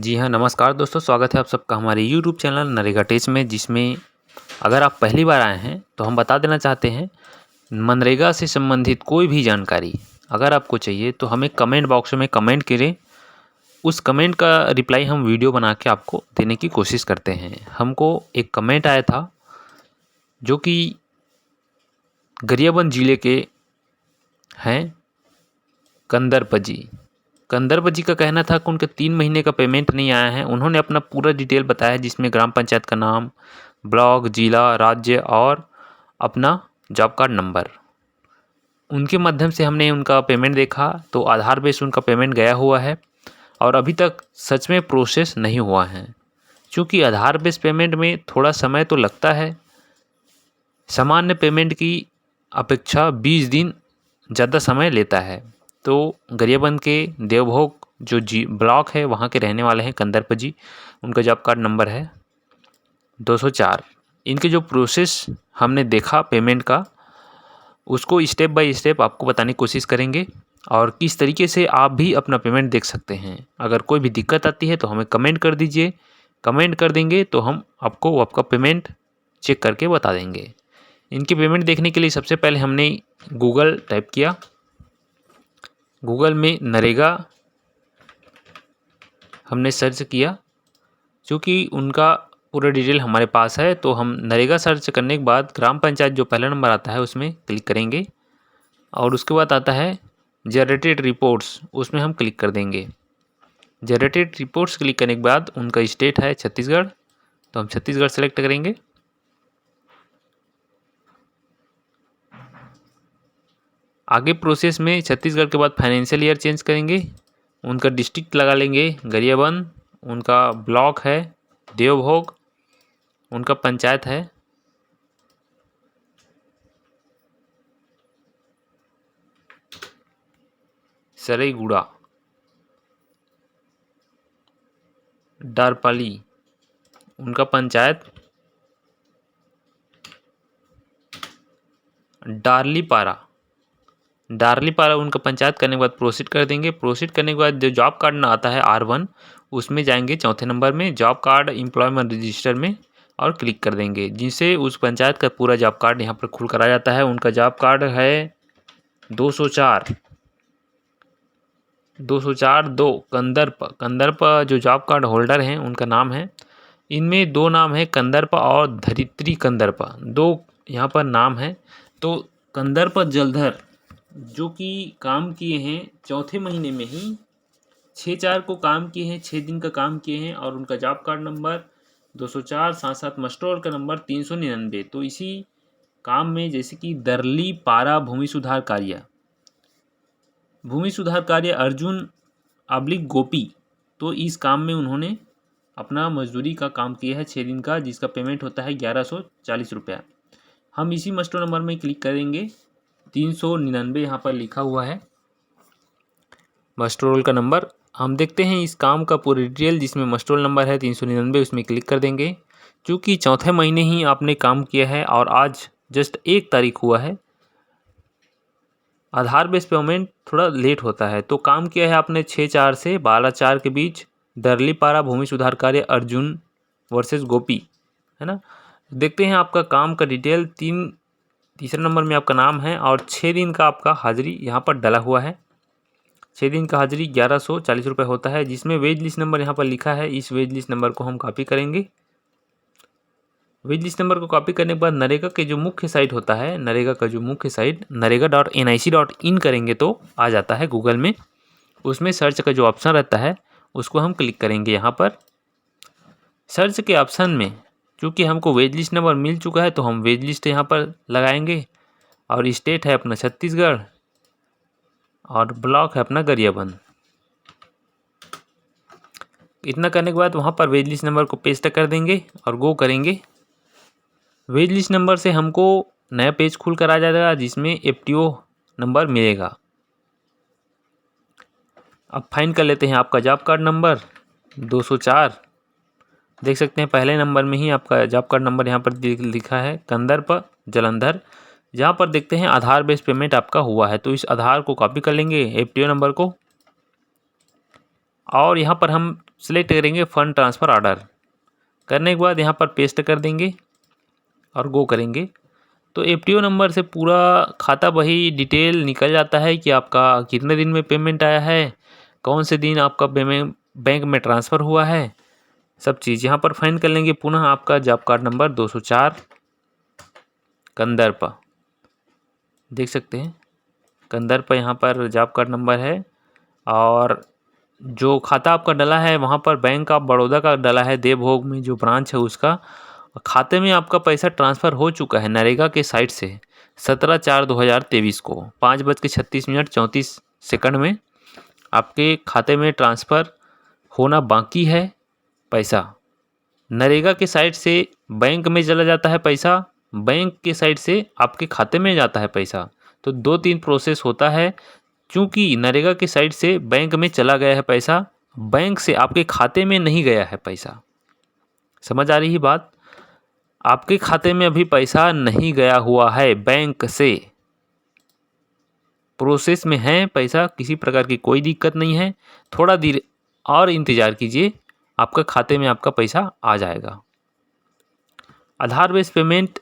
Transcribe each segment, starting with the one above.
जी हाँ, नमस्कार दोस्तों, स्वागत है आप सबका हमारे यूट्यूब चैनल नरेगा टेच में। जिसमें अगर आप पहली बार आए हैं तो हम बता देना चाहते हैं, मनरेगा से संबंधित कोई भी जानकारी अगर आपको चाहिए तो हमें कमेंट बॉक्स में कमेंट करें। उस कमेंट का रिप्लाई हम वीडियो बना के आपको देने की कोशिश करते हैं। हमको एक कमेंट आया था जो कि गरियाबंद ज़िले के हैं कंदरप जी का कहना था कि उनके 3 महीने का पेमेंट नहीं आया है। उन्होंने अपना पूरा डिटेल बताया, जिसमें ग्राम पंचायत का नाम, ब्लॉक, जिला, राज्य और अपना जॉब कार्ड नंबर। उनके माध्यम से हमने उनका पेमेंट देखा तो आधार बेस उनका पेमेंट गया हुआ है और अभी तक सच में प्रोसेस नहीं हुआ है। क्योंकि आधार बेस पेमेंट में थोड़ा समय तो लगता है, सामान्य पेमेंट की अपेक्षा 20 दिन ज़्यादा समय लेता है। तो गरियाबंद के देवभोग जो ब्लॉक है वहाँ के रहने वाले हैं कंदरप जी। उनका जॉब कार्ड नंबर है 204। इनके जो प्रोसेस हमने देखा पेमेंट का, उसको स्टेप बाय स्टेप आपको बताने की कोशिश करेंगे और किस तरीके से आप भी अपना पेमेंट देख सकते हैं। अगर कोई भी दिक्कत आती है तो हमें कमेंट कर दीजिए, कमेंट कर देंगे तो हम आपको आपका पेमेंट चेक करके बता देंगे। इनकी पेमेंट देखने के लिए सबसे पहले हमने गूगल टाइप किया। गूगल में नरेगा हमने सर्च किया। क्योंकि उनका पूरा डिटेल हमारे पास है तो हम नरेगा सर्च करने के बाद ग्राम पंचायत जो पहला नंबर आता है उसमें क्लिक करेंगे और उसके बाद आता है जनरेटेड रिपोर्ट्स, उसमें हम क्लिक कर देंगे। जनरेटेड रिपोर्ट्स क्लिक करने के बाद उनका स्टेट है छत्तीसगढ़, तो हम छत्तीसगढ़ सेलेक्ट करेंगे। आगे प्रोसेस में छत्तीसगढ़ के बाद फाइनेंशियल ईयर चेंज करेंगे। उनका डिस्ट्रिक्ट लगा लेंगे गरियाबंद, उनका ब्लॉक है देवभोग, उनका पंचायत है सरईगुड़ा, डारपाली, उनका पंचायत डारलीपारा उनका पंचायत करने के बाद प्रोसीड कर देंगे। प्रोसीड करने के बाद जो जॉब कार्ड आता है R1, उसमें जाएंगे चौथे नंबर में जॉब कार्ड एम्प्लॉयमेंट रजिस्टर में और क्लिक कर देंगे, जिससे उस पंचायत का पूरा जॉब कार्ड यहाँ पर खुल कर आ जाता है। उनका जॉब कार्ड है 204-2 कंदरप जो जॉब कार्ड होल्डर हैं उनका नाम है। इनमें 2 नाम है कंदरप और धरित्री कंदरप, 2 यहाँ पर नाम है। तो कंदरप जलधर जो कि काम किए हैं चौथे महीने में ही 6/4 को काम किए हैं, 6 दिन का काम किए हैं और उनका जॉब कार्ड नंबर 204, साथ साथ मस्टर रोल का नंबर 399। तो इसी काम में जैसे कि दरली पारा भूमि सुधार कार्य अर्जुन / गोपी, तो इस काम में उन्होंने अपना मजदूरी का काम किया है 6 दिन का, जिसका पेमेंट होता है 1140 रुपया। हम इसी मस्टर नंबर में क्लिक करेंगे, 399 यहाँ पर लिखा हुआ है मस्टर रोल का नंबर। हम देखते हैं इस काम का पूरी डिटेल, जिसमें मस्टर रोल नंबर है 399, उसमें क्लिक कर देंगे। क्योंकि चौथे महीने ही आपने काम किया है और आज जस्ट 1 तारीख हुआ है, आधार बेस पेमेंट थोड़ा लेट होता है। तो काम किया है आपने 6/4 से 12/4 के बीच दरलीपारा भूमि सुधार कार्य अर्जुन वर्सेस गोपी, है ना। देखते हैं आपका काम का डिटेल, तीसरे नंबर में आपका नाम है और 6 दिन का आपका हाजिरी यहाँ पर डला हुआ है। 6 दिन का हाजिरी 1140 रुपये होता है, जिसमें वेज लिस्ट नंबर यहाँ पर लिखा है। इस वेज लिस्ट नंबर को हम कॉपी करेंगे। वेज लिस्ट नंबर को कॉपी करने के बाद नरेगा के जो मुख्य साइट होता है, नरेगा का जो मुख्य साइट narega.nic.in करेंगे तो आ जाता है गूगल में। उसमें सर्च का जो ऑप्शन रहता है उसको हम क्लिक करेंगे। यहाँ पर सर्च के ऑप्शन में चूँकि हमको वेज लिस्ट नंबर मिल चुका है तो हम वेज लिस्ट यहाँ पर लगाएंगे और स्टेट है अपना छत्तीसगढ़ और ब्लॉक है अपना गरियाबंद। इतना करने के बाद वहाँ पर वेज लिस्ट नंबर को पेस्ट कर देंगे और गो करेंगे। वेज लिस्ट नंबर से हमको नया पेज खुल कर आ जाएगा, जिसमें FTO नंबर मिलेगा। अब फाइंड कर लेते हैं आपका जॉब कार्ड नंबर 204। देख सकते हैं पहले नंबर में ही आपका जॉब कार्ड नंबर यहाँ पर लिखा है कंदरप जलंधर। जहाँ पर देखते हैं आधार बेस पेमेंट आपका हुआ है, तो इस आधार को कॉपी कर लेंगे FTO नंबर को और यहाँ पर हम सेलेक्ट करेंगे फंड ट्रांसफ़र ऑर्डर। करने के बाद यहाँ पर पेस्ट कर देंगे और गो करेंगे तो एफटीओ नंबर से पूरा खाता बही डिटेल निकल जाता है कि आपका कितने दिन में पेमेंट आया है, कौन से दिन आपका पेमेंट बैंक में ट्रांसफ़र हुआ है, सब चीज़ यहाँ पर फाइंड कर लेंगे। पुनः आपका जॉब कार्ड नंबर 204 कंदर्प देख सकते हैं, कंदर्प यहाँ पर जॉब कार्ड नंबर है। और जो खाता आपका डला है वहाँ पर बैंक ऑफ बड़ौदा का डला है, देवभोग में जो ब्रांच है उसका। खाते में आपका पैसा ट्रांसफ़र हो चुका है नरेगा के साइट से 17/4/2023 को 5:36 में आपके खाते में ट्रांसफ़र होना बाकी है पैसा। नरेगा के साइट से बैंक में चला जाता है पैसा, बैंक के साइट से आपके खाते में जाता है पैसा। तो 2-3 प्रोसेस होता है। चूँकि नरेगा के साइट से बैंक में चला गया है पैसा, बैंक से आपके खाते में नहीं गया है पैसा। समझ आ रही है बात? आपके खाते में अभी पैसा नहीं गया हुआ है, बैंक से प्रोसेस में है पैसा, किसी प्रकार की कोई दिक्कत नहीं है। थोड़ा देर और इंतज़ार कीजिए, आपका खाते में आपका पैसा आ जाएगा। आधार बेस्ड पेमेंट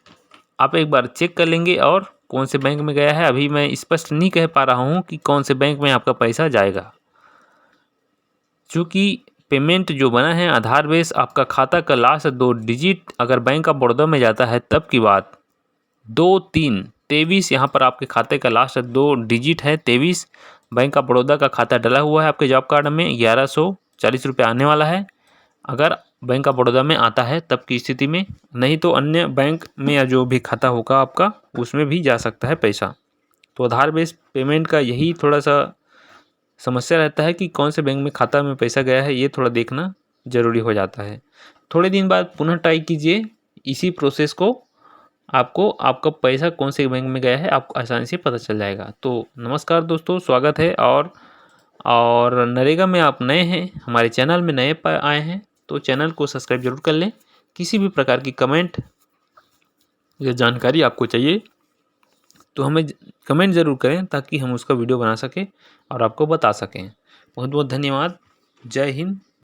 आप एक बार चेक कर लेंगे और कौन से बैंक में गया है। अभी मैं स्पष्ट नहीं कह पा रहा हूँ कि कौन से बैंक में आपका पैसा जाएगा, क्योंकि पेमेंट जो बना है आधार बेस आपका खाता का लास्ट 2 डिजिट अगर बैंक ऑफ बड़ौदा में जाता है तब की बात। 23 यहाँ पर आपके खाते का लास्ट 2 डिजिट है 23। बैंक ऑफ बड़ौदा का खाता डला हुआ है आपके जॉब कार्ड में, 1140 रुपये आने वाला है अगर बैंक ऑफ बड़ौदा में आता है तब की स्थिति में। नहीं तो अन्य बैंक में या जो भी खाता होगा आपका उसमें भी जा सकता है पैसा। तो आधार बेस्ड पेमेंट का यही थोड़ा सा समस्या रहता है कि कौन से बैंक में खाता में पैसा गया है, ये थोड़ा देखना ज़रूरी हो जाता है। थोड़े दिन बाद पुनः ट्राई कीजिए इसी प्रोसेस को, आपको आपका पैसा कौन से बैंक में गया है आपको आसानी से पता चल जाएगा। तो नमस्कार दोस्तों, स्वागत है। और नरेगा में आप नए हैं, हमारे चैनल में नए आए हैं तो चैनल को सब्सक्राइब जरूर कर लें। किसी भी प्रकार की कमेंट या जानकारी आपको चाहिए तो हमें कमेंट ज़रूर करें ताकि हम उसका वीडियो बना सकें और आपको बता सकें। बहुत बहुत धन्यवाद। जय हिंद,